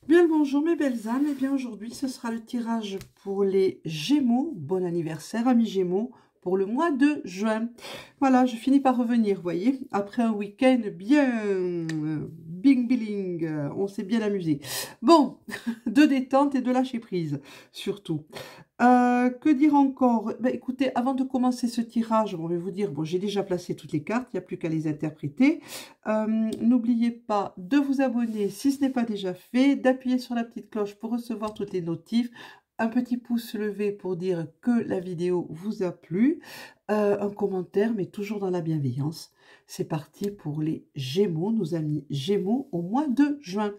Bien le bonjour mes belles âmes, et bien aujourd'hui ce sera le tirage pour les Gémeaux. Bon anniversaire amis Gémeaux pour le mois de juin. Voilà, je finis par revenir, vous voyez, après un week-end bien bing biling, on s'est bien amusé. Bon, de détente et de lâcher prise surtout. Que dire encore? Ben, écoutez, avant de commencer ce tirage, bon, je vais vous dire, bon, j'ai déjà placé toutes les cartes, il n'y a plus qu'à les interpréter. N'oubliez pas de vous abonner si ce n'est pas déjà fait, d'appuyer sur la petite cloche pour recevoir toutes les notifs, un petit pouce levé pour dire que la vidéo vous a plu, un commentaire, mais toujours dans la bienveillance. C'est parti pour les Gémeaux, nos amis Gémeaux, au mois de juin.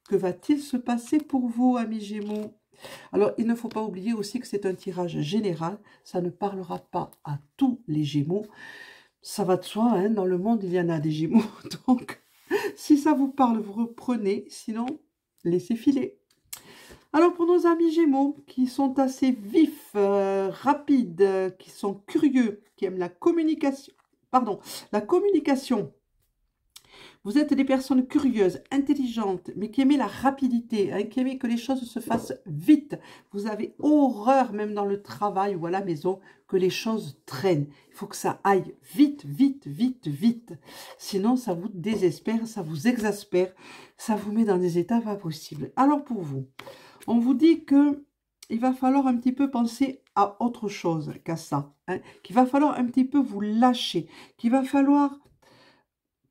Que va-t-il se passer pour vous, amis Gémeaux? Alors, il ne faut pas oublier aussi que c'est un tirage général. Ça ne parlera pas à tous les Gémeaux. Ça va de soi, hein, dans le monde, il y en a des Gémeaux. Donc, si ça vous parle, vous reprenez. Sinon, laissez filer. Alors, pour nos amis Gémeaux, qui sont assez vifs, rapides, qui sont curieux, qui aiment la communication, vous êtes des personnes curieuses, intelligentes, mais qui aimez la rapidité, hein, qui aimez que les choses se fassent vite. Vous avez horreur, même dans le travail ou à la maison, que les choses traînent. Il faut que ça aille vite, vite, vite, vite. Sinon, ça vous désespère, ça vous exaspère, ça vous met dans des états pas possibles. Alors pour vous, on vous dit que il va falloir un petit peu penser à autre chose qu'à ça. Hein, qu'il va falloir un petit peu vous lâcher, qu'il va falloir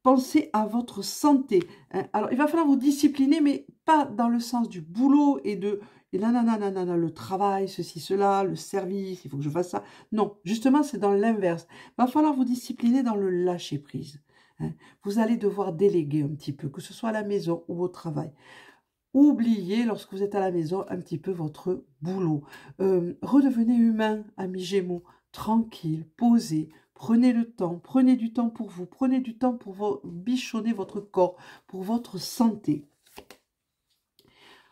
pensez à votre santé. Hein. Alors, il va falloir vous discipliner, mais pas dans le sens du boulot et de nanana, le travail, ceci, cela, le service, il faut que je fasse ça. Non, justement, c'est dans l'inverse. Il va falloir vous discipliner dans le lâcher-prise. Hein. Vous allez devoir déléguer un petit peu, que ce soit à la maison ou au travail. Oubliez, lorsque vous êtes à la maison, un petit peu votre boulot. Redevenez humain, amis Gémeaux, tranquille, posé. Prenez le temps, prenez du temps pour vous, prenez du temps pour bichonner votre corps, pour votre santé.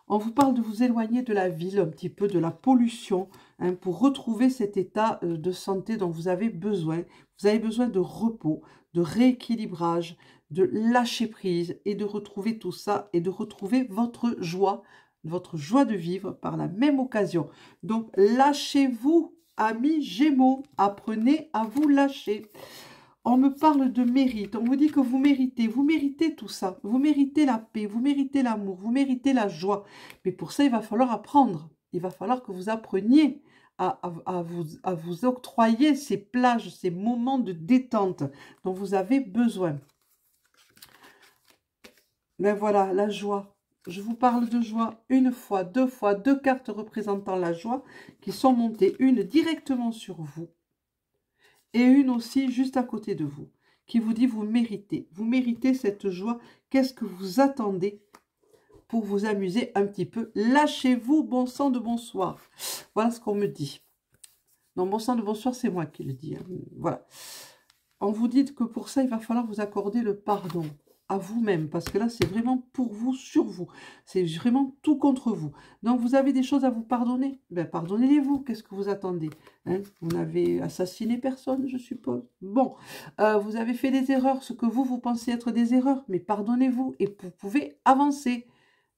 On vous parle de vous éloigner de la ville, un petit peu de la pollution, hein, pour retrouver cet état de santé dont vous avez besoin. Vous avez besoin de repos, de rééquilibrage, de lâcher prise et de retrouver tout ça et de retrouver votre joie de vivre par la même occasion. Donc, lâchez-vous, amis Gémeaux, apprenez à vous lâcher. On me parle de mérite, on vous dit que vous méritez tout ça, vous méritez la paix, vous méritez l'amour, vous méritez la joie. Mais pour ça, il va falloir apprendre, il va falloir que vous appreniez à vous octroyer ces plages, ces moments de détente dont vous avez besoin. Ben voilà, la joie. Je vous parle de joie une fois, deux cartes représentant la joie qui sont montées, une directement sur vous et une aussi juste à côté de vous, qui vous dit vous méritez cette joie. Qu'est-ce que vous attendez pour vous amuser un petit peu? Lâchez-vous, bon sang de bonsoir. Voilà ce qu'on me dit. Non, bon sang de bonsoir, c'est moi qui le dis. Hein. Voilà. On vous dit que pour ça, il va falloir vous accorder le pardon à vous-même, parce que là, c'est vraiment pour vous, sur vous. C'est vraiment tout contre vous. Donc, vous avez des choses à vous pardonner. Ben, pardonnez-les-vous. Qu'est-ce que vous attendez? Hein, vous n'avez assassiné personne, je suppose. Bon, vous avez fait des erreurs, ce que vous pensez être des erreurs, mais pardonnez-vous et vous pouvez avancer.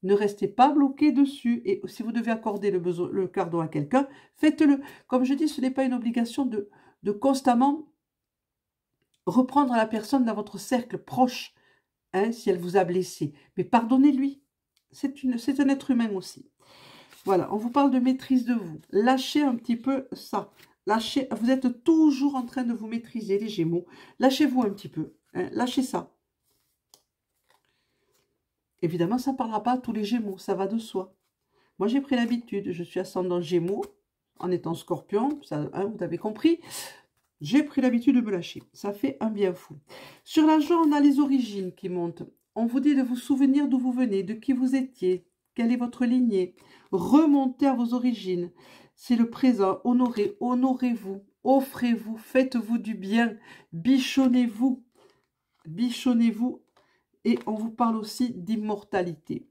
Ne restez pas bloqué dessus. Et si vous devez accorder le pardon à quelqu'un, faites-le. Comme je dis, ce n'est pas une obligation de constamment reprendre la personne dans votre cercle proche, hein, si elle vous a blessé. Mais pardonnez-lui. C'est un être humain aussi. Voilà, on vous parle de maîtrise de vous. Lâchez un petit peu ça. Lâchez, vous êtes toujours en train de vous maîtriser, les Gémeaux. Lâchez-vous un petit peu. Hein, lâchez ça. Évidemment, ça ne parlera pas à tous les Gémeaux. Ça va de soi. Moi, j'ai pris l'habitude. Je suis ascendant Gémeaux en étant Scorpion. Ça, hein, vous avez compris. J'ai pris l'habitude de me lâcher. Ça fait un bien fou. Sur la joie, on a les origines qui montent. On vous dit de vous souvenir d'où vous venez, de qui vous étiez, quelle est votre lignée. Remontez à vos origines. C'est le présent. Honorez, honorez-vous, offrez-vous, faites-vous du bien, bichonnez-vous. Bichonnez-vous. Et on vous parle aussi d'immortalité.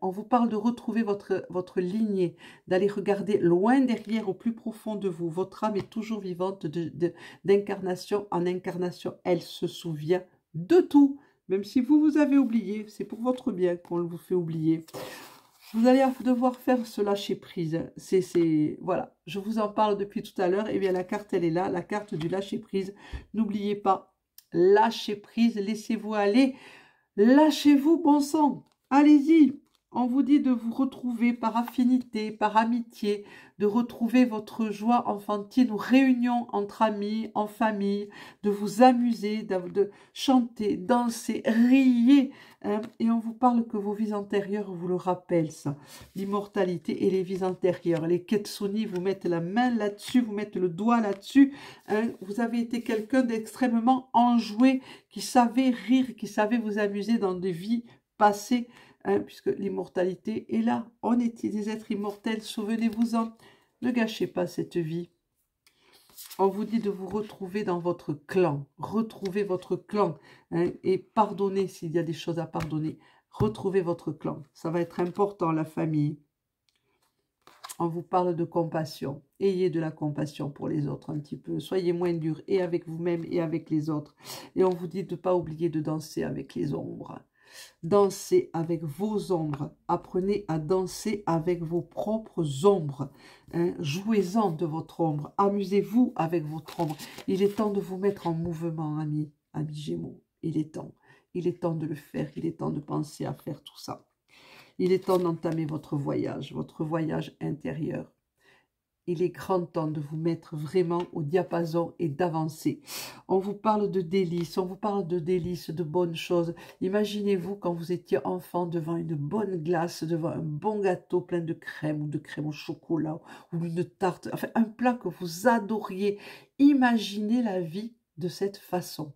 On vous parle de retrouver votre lignée, d'aller regarder loin derrière, au plus profond de vous. Votre âme est toujours vivante d'incarnation en incarnation. Elle se souvient de tout. Même si vous avez oublié, c'est pour votre bien qu'on vous fait oublier. Vous allez devoir faire ce lâcher prise. Voilà, je vous en parle depuis tout à l'heure. Et bien la carte, elle est là, la carte du lâcher prise. N'oubliez pas, lâchez prise, laissez-vous aller. Lâchez-vous, bon sang. Allez-y. On vous dit de vous retrouver par affinité, par amitié, de retrouver votre joie enfantine ou réunion entre amis, en famille, de vous amuser, de chanter, danser, rier. Hein, et on vous parle que vos vies antérieures vous le rappellent, ça. L'immortalité et les vies antérieures. Les Ketsuni vous mettent la main là-dessus, vous mettent le doigt là-dessus. Hein, vous avez été quelqu'un d'extrêmement enjoué, qui savait rire, qui savait vous amuser dans des vies passées. Hein, puisque l'immortalité est là. On est des êtres immortels, souvenez-vous-en. Ne gâchez pas cette vie. On vous dit de vous retrouver dans votre clan. Retrouvez votre clan. Hein, et pardonnez s'il y a des choses à pardonner. Retrouvez votre clan. Ça va être important, la famille. On vous parle de compassion. Ayez de la compassion pour les autres un petit peu. Soyez moins dur et avec vous-même et avec les autres. Et on vous dit de ne pas oublier de danser avec les ombres. Dansez avec vos ombres. Apprenez à danser avec vos propres ombres. Hein? Jouez-en de votre ombre. Amusez-vous avec votre ombre. Il est temps de vous mettre en mouvement, amis Gémeaux. Il est temps. Il est temps de le faire. Il est temps de penser à faire tout ça. Il est temps d'entamer votre voyage intérieur. Il est grand temps de vous mettre vraiment au diapason et d'avancer. On vous parle de délices, de bonnes choses. Imaginez-vous quand vous étiez enfant devant une bonne glace, devant un bon gâteau plein de crème ou de crème au chocolat ou une tarte, enfin un plat que vous adoriez. Imaginez la vie de cette façon.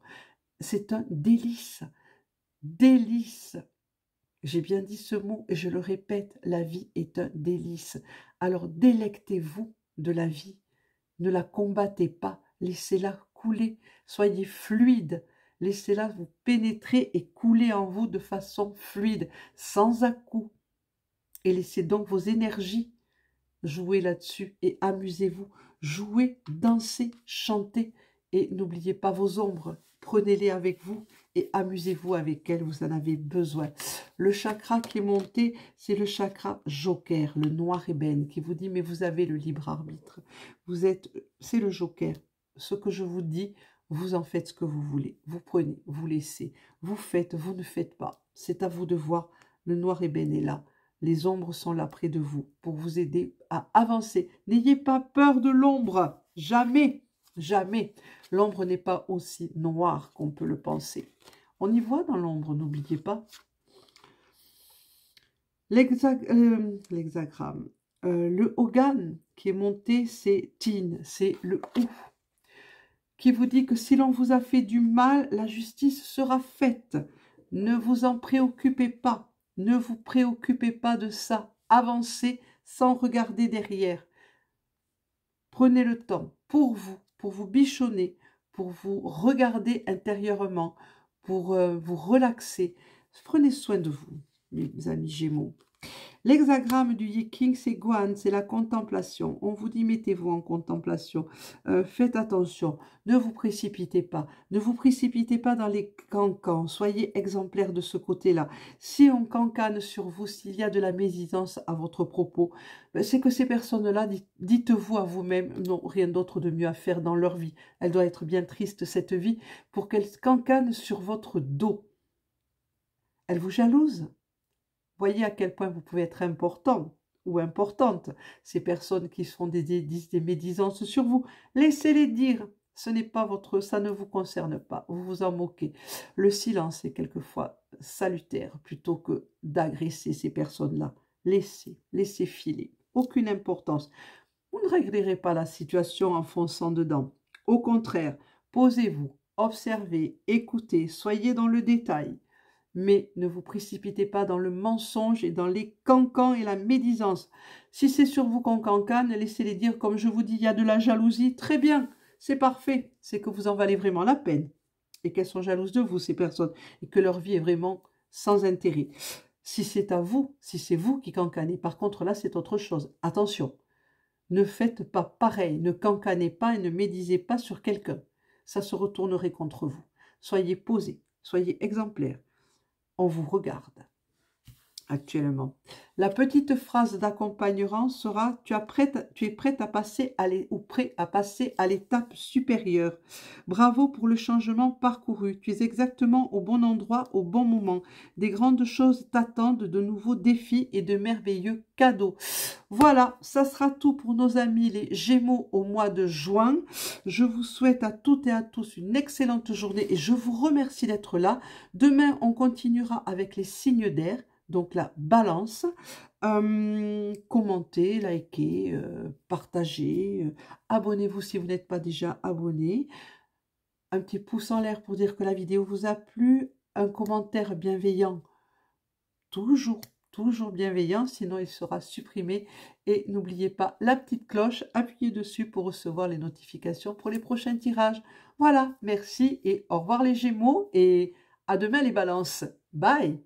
C'est un délice. Délice. J'ai bien dit ce mot et je le répète, la vie est un délice. Alors délectez-vous de la vie. Ne la combattez pas, laissez-la couler. Soyez fluide, laissez-la vous pénétrer et couler en vous de façon fluide, sans à-coups. Et laissez donc vos énergies jouer là-dessus et amusez-vous. Jouez, dansez, chantez et n'oubliez pas vos ombres. Prenez-les avec vous et amusez-vous avec elles, vous en avez besoin. Le chakra qui est monté, c'est le chakra joker, le noir ébène, qui vous dit, mais vous avez le libre arbitre. C'est le joker. Ce que je vous dis, vous en faites ce que vous voulez. Vous prenez, vous laissez, vous faites, vous ne faites pas. C'est à vous de voir. Le noir ébène est là. Les ombres sont là près de vous pour vous aider à avancer. N'ayez pas peur de l'ombre. Jamais, jamais. L'ombre n'est pas aussi noire qu'on peut le penser. On y voit dans l'ombre, n'oubliez pas. L'hexagramme. Le Hogan qui est monté, c'est Tin, c'est le ou, qui vous dit que si l'on vous a fait du mal, la justice sera faite. Ne vous en préoccupez pas. Ne vous préoccupez pas de ça. Avancez sans regarder derrière. Prenez le temps pour vous bichonner, pour vous regarder intérieurement, pour vous relaxer. Prenez soin de vous, mes amis Gémeaux. L'hexagramme du Yiking, c'est Guan, c'est la contemplation. On vous dit, mettez-vous en contemplation. Faites attention, ne vous précipitez pas. Ne vous précipitez pas dans les cancans. Soyez exemplaires de ce côté-là. Si on cancane sur vous, s'il y a de la médisance à votre propos, c'est que ces personnes-là, dites-vous à vous-même, n'ont rien d'autre de mieux à faire dans leur vie. Elle doit être bien triste, cette vie, pour qu'elle cancane sur votre dos. Elle vous jalouse. Voyez à quel point vous pouvez être important ou importante. Ces personnes qui font des médisances sur vous, laissez-les dire. Ce n'est pas votre, ça ne vous concerne pas. Vous vous en moquez. Le silence est quelquefois salutaire plutôt que d'agresser ces personnes-là. Laissez filer. Aucune importance. Vous ne réglerez pas la situation en fonçant dedans. Au contraire, posez-vous, observez, écoutez, soyez dans le détail. Mais ne vous précipitez pas dans le mensonge et dans les cancans et la médisance. Si c'est sur vous qu'on cancane, laissez-les dire, comme je vous dis, il y a de la jalousie. Très bien, c'est parfait. C'est que vous en valez vraiment la peine. Et qu'elles sont jalouses de vous, ces personnes. Et que leur vie est vraiment sans intérêt. Si c'est à vous, si c'est vous qui cancanez, par contre là, c'est autre chose. Attention, ne faites pas pareil. Ne cancanez pas et ne médisez pas sur quelqu'un. Ça se retournerait contre vous. Soyez posés, soyez exemplaires. On vous regarde actuellement. La petite phrase d'accompagnement sera: tu es prête à passer ou prêt à passer à l'étape supérieure. Bravo pour le changement parcouru. Tu es exactement au bon endroit au bon moment. Des grandes choses t'attendent, de nouveaux défis et de merveilleux cadeaux. Voilà, ça sera tout pour nos amis les Gémeaux au mois de juin. Je vous souhaite à toutes et à tous une excellente journée et je vous remercie d'être là. Demain, on continuera avec les signes d'air. Donc la balance, commentez, likez, partagez, abonnez-vous si vous n'êtes pas déjà abonné, un petit pouce en l'air pour dire que la vidéo vous a plu, un commentaire bienveillant, toujours, toujours bienveillant, sinon il sera supprimé, et n'oubliez pas la petite cloche, appuyez dessus pour recevoir les notifications pour les prochains tirages. Voilà, merci et au revoir les Gémeaux et à demain les balances. Bye!